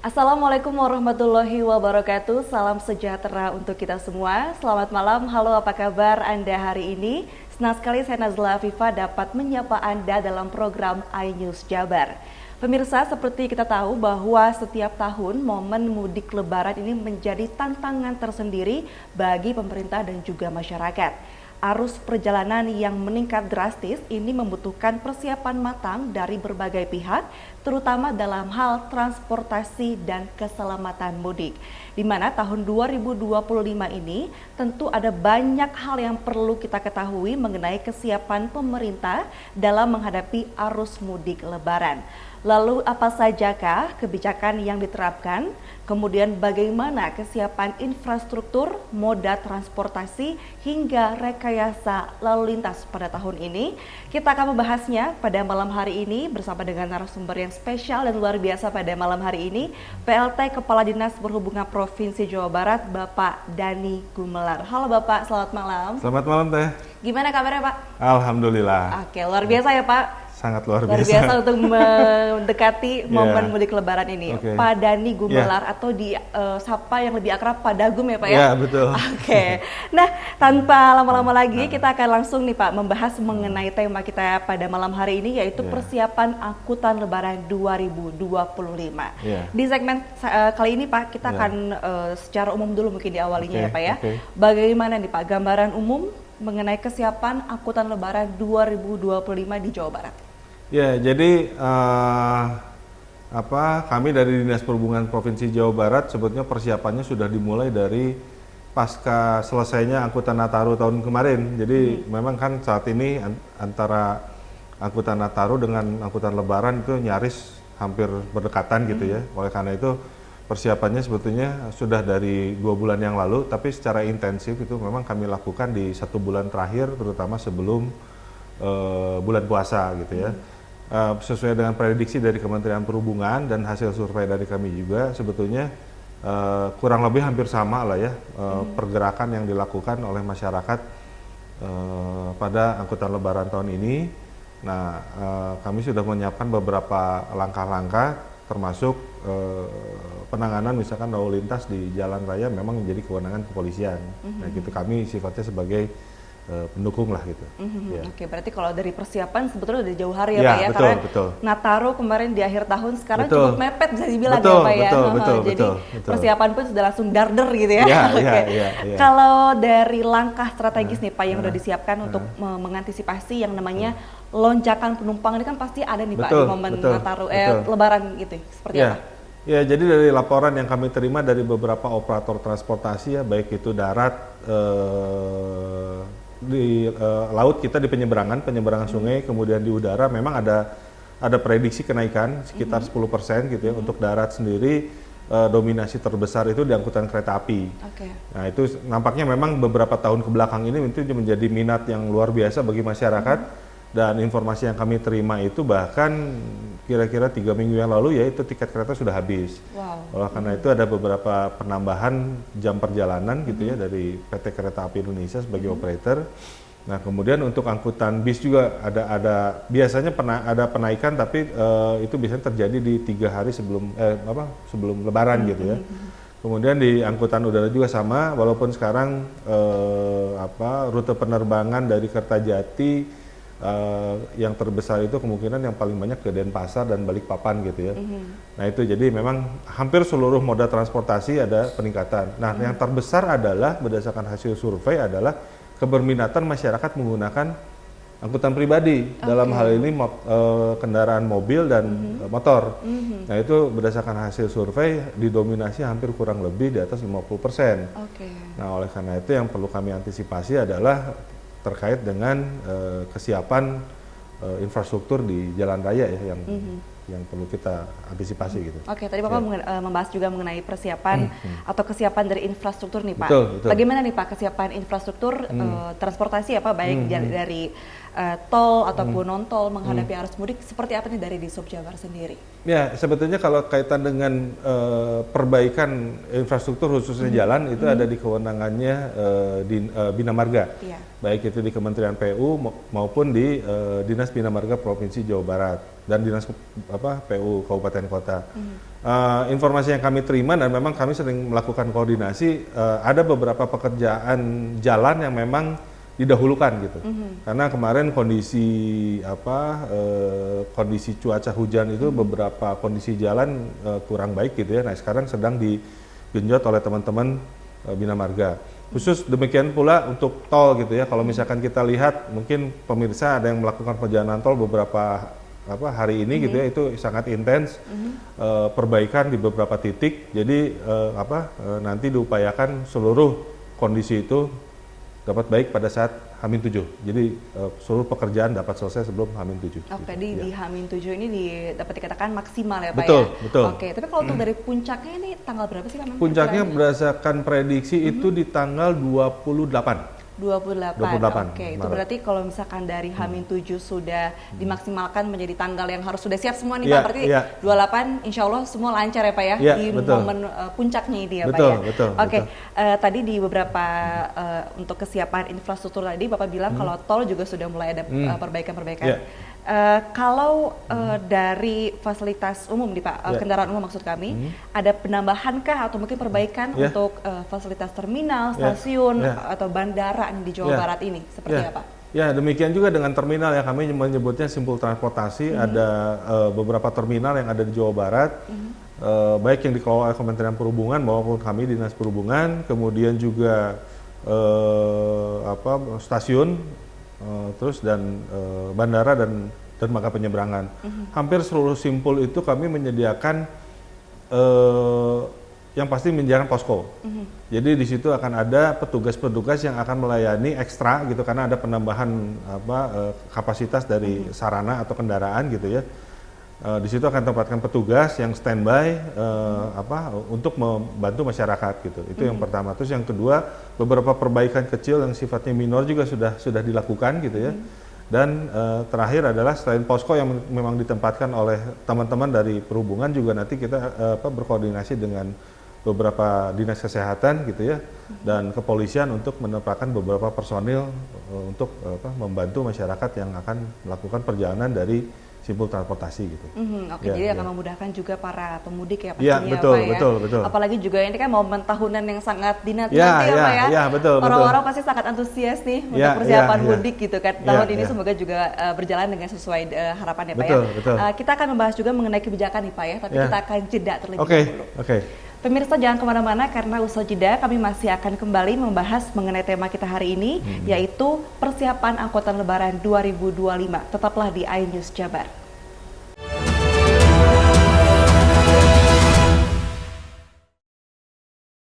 Assalamualaikum warahmatullahi wabarakatuh. Salam sejahtera untuk kita semua. Selamat malam, halo apa kabar Anda hari ini? Senang sekali saya Nazla Afifah dapat menyapa Anda dalam program iNews Jabar. Pemirsa, seperti kita tahu bahwa setiap tahun momen mudik lebaran ini menjadi tantangan tersendiri bagi pemerintah dan juga masyarakat. Arus perjalanan yang meningkat drastis ini membutuhkan persiapan matang dari berbagai pihak, terutama dalam hal transportasi dan keselamatan mudik. Di mana tahun 2025 ini tentu ada banyak hal yang perlu kita ketahui mengenai kesiapan pemerintah dalam menghadapi arus mudik lebaran. Lalu apa sajakah kebijakan yang diterapkan? Kemudian bagaimana kesiapan infrastruktur, moda transportasi, hingga rekayasa lalu lintas pada tahun ini? Kita akan membahasnya pada malam hari ini bersama dengan narasumber yang spesial dan luar biasa pada malam hari ini, PLT Kepala Dinas Perhubungan Provinsi Jawa Barat, Bapak Dani Gumelar. Halo Bapak, selamat malam. Selamat malam Teh. Gimana kabarnya Pak? Alhamdulillah. Oke, luar biasa ya Pak. Sangat luar Luar biasa. biasa untuk mendekati momen mudik lebaran ini. Okay. Pak Dani Gumelar atau di sapa yang lebih akrab Pak Dagum ya Pak ya? Iya betul. Oke. Nah, tanpa lama-lama lagi kita akan langsung nih Pak membahas mengenai tema kita pada malam hari ini, yaitu persiapan angkutan lebaran 2025. Di segmen kali ini Pak, kita akan secara umum dulu mungkin diawalinya ya Pak ya. Bagaimana nih Pak gambaran umum mengenai kesiapan angkutan lebaran 2025 di Jawa Barat? Ya, jadi kami dari Dinas Perhubungan Provinsi Jawa Barat sebetulnya persiapannya sudah dimulai dari pasca selesainya angkutan Nataru tahun kemarin. Jadi memang kan saat ini antara angkutan Nataru dengan angkutan Lebaran itu nyaris hampir berdekatan gitu ya. Oleh karena itu persiapannya sebetulnya sudah dari 2 bulan yang lalu, tapi secara intensif itu memang kami lakukan di 1 bulan terakhir, terutama sebelum bulan puasa gitu ya. Sesuai dengan prediksi dari Kementerian Perhubungan dan hasil survei dari kami juga, sebetulnya kurang lebih hampir sama lah ya pergerakan yang dilakukan oleh masyarakat pada angkutan Lebaran tahun ini. Nah, kami sudah menyiapkan beberapa langkah-langkah termasuk penanganan misalkan lalu lintas di jalan raya memang menjadi kewenangan kepolisian. Nah, gitu kami sifatnya sebagai pendukung lah gitu. Oke, berarti kalau dari persiapan sebetulnya udah jauh hari ya Pak ya, betul, karena betul. Nataru kemarin di akhir tahun, sekarang Betul. cukup mepet bisa dibilang Betul, ya Pak ya. Jadi betul. persiapan pun sudah langsung darder gitu ya. Iya. Kalau dari langkah strategis nih Pak yang udah disiapkan untuk mengantisipasi yang namanya lonjakan penumpang ini kan pasti ada nih Pak di momen Nataru, Lebaran gitu, seperti apa? Ya, jadi dari laporan yang kami terima dari beberapa operator transportasi ya, baik itu darat, di laut kita di penyeberangan sungai, kemudian di udara memang ada prediksi kenaikan sekitar 10% gitu ya. Untuk darat sendiri dominasi terbesar itu di angkutan kereta api. Nah, itu nampaknya memang beberapa tahun ke belakang ini itu menjadi minat yang luar biasa bagi masyarakat. Dan informasi yang kami terima itu bahkan kira-kira 3 minggu yang lalu ya itu tiket kereta sudah habis. Oleh karena itu ada beberapa penambahan jam perjalanan gitu ya dari PT Kereta Api Indonesia sebagai operator. Nah, kemudian untuk angkutan bis juga ada biasanya ada penaikan, tapi itu biasanya terjadi di 3 hari sebelum Lebaran gitu ya. Kemudian di angkutan udara juga sama, walaupun sekarang rute penerbangan dari Kertajati yang terbesar itu kemungkinan yang paling banyak ke Denpasar dan Balikpapan gitu ya. Nah, itu jadi memang hampir seluruh moda transportasi ada peningkatan. Nah, yang terbesar adalah berdasarkan hasil survei adalah keberminatan masyarakat menggunakan angkutan pribadi. Dalam hal ini kendaraan mobil dan motor. Nah, itu berdasarkan hasil survei didominasi hampir kurang lebih di atas 50%. Nah, oleh karena itu yang perlu kami antisipasi adalah terkait dengan kesiapan infrastruktur di jalan raya ya yang perlu kita antisipasi gitu. Tadi Bapak membahas juga mengenai persiapan atau kesiapan dari infrastruktur nih Pak. Betul. Bagaimana nih Pak kesiapan infrastruktur transportasi ya Pak, baik dari tol ataupun non-tol menghadapi arus mudik, seperti apa nih dari Dishub Jabar sendiri? Ya, sebetulnya kalau kaitan dengan perbaikan infrastruktur khususnya jalan itu ada di kewenangannya Bina Marga, baik itu di Kementerian PU maupun di Dinas Bina Marga Provinsi Jawa Barat dan Dinas PU Kabupaten Kota. Informasi yang kami terima dan memang kami sering melakukan koordinasi, ada beberapa pekerjaan jalan yang memang didahulukan gitu, karena kemarin kondisi kondisi cuaca hujan itu beberapa kondisi jalan kurang baik gitu ya. Nah sekarang sedang digenjot oleh teman-teman Bina Marga. Khusus demikian pula untuk tol gitu ya. Kalau misalkan kita lihat, mungkin pemirsa ada yang melakukan perjalanan tol beberapa hari ini gitu ya, itu sangat intens perbaikan di beberapa titik. Jadi nanti diupayakan seluruh kondisi itu dapat baik pada saat H-7. Jadi seluruh pekerjaan dapat selesai sebelum H-7. Oke, di H-7 ini dapat dikatakan maksimal ya Pak betul, ya? Betul. Oke, tapi kalau untuk dari puncaknya ini tanggal berapa sih Pak? Puncaknya berdasarkan prediksi itu di tanggal 28. 28. Oke, itu berarti kalau misalkan dari H-7 sudah dimaksimalkan menjadi tanggal yang harus sudah siap semua nih Pak, berarti 28 insya Allah semua lancar ya Pak ya, di momen puncaknya ini ya Pak ya. Oke, tadi di beberapa untuk kesiapan infrastruktur tadi Bapak bilang kalau tol juga sudah mulai ada perbaikan-perbaikan. Kalau dari fasilitas umum nih Pak, kendaraan umum maksud kami, ada penambahankah atau mungkin perbaikan untuk fasilitas terminal, stasiun atau bandara di Jawa Barat ini seperti apa? Ya, demikian juga dengan terminal ya, kami menyebutnya simpul transportasi. Ada beberapa terminal yang ada di Jawa Barat, baik yang dikelola oleh Kementerian Perhubungan maupun kami Dinas Perhubungan, kemudian juga stasiun, terus dan bandara dan dermaga penyeberangan. Hampir seluruh simpul itu kami menyediakan yang pasti menyediakan posko. Jadi di situ akan ada petugas-petugas yang akan melayani ekstra gitu, karena ada penambahan kapasitas dari sarana atau kendaraan gitu ya. Di situ akan tempatkan petugas yang standby untuk membantu masyarakat gitu. Itu yang pertama. Terus yang kedua, beberapa perbaikan kecil yang sifatnya minor juga sudah dilakukan gitu ya. Dan terakhir adalah selain posko yang memang ditempatkan oleh teman-teman dari perhubungan, juga nanti kita berkoordinasi dengan beberapa dinas kesehatan gitu ya, dan kepolisian untuk menempatkan beberapa personil untuk membantu masyarakat yang akan melakukan perjalanan dari simpul transportasi gitu. Jadi akan memudahkan juga para pemudik ya pastinya Pak ya. Betul. Apalagi juga ini kan momen tahunan yang sangat dinanti-nanti ya Pak ya. Orang-orang pasti sangat antusias nih untuk persiapan mudik gitu kan. Tahun ini semoga juga berjalan dengan sesuai harapan ya Pak ya. Kita akan membahas juga mengenai kebijakan nih Pak ya, tapi kita akan jeda terlebih dahulu. Pemirsa jangan kemana-mana, karena usai jeda kami masih akan kembali membahas mengenai tema kita hari ini, yaitu persiapan angkutan lebaran 2025. Tetaplah di iNews Jabar.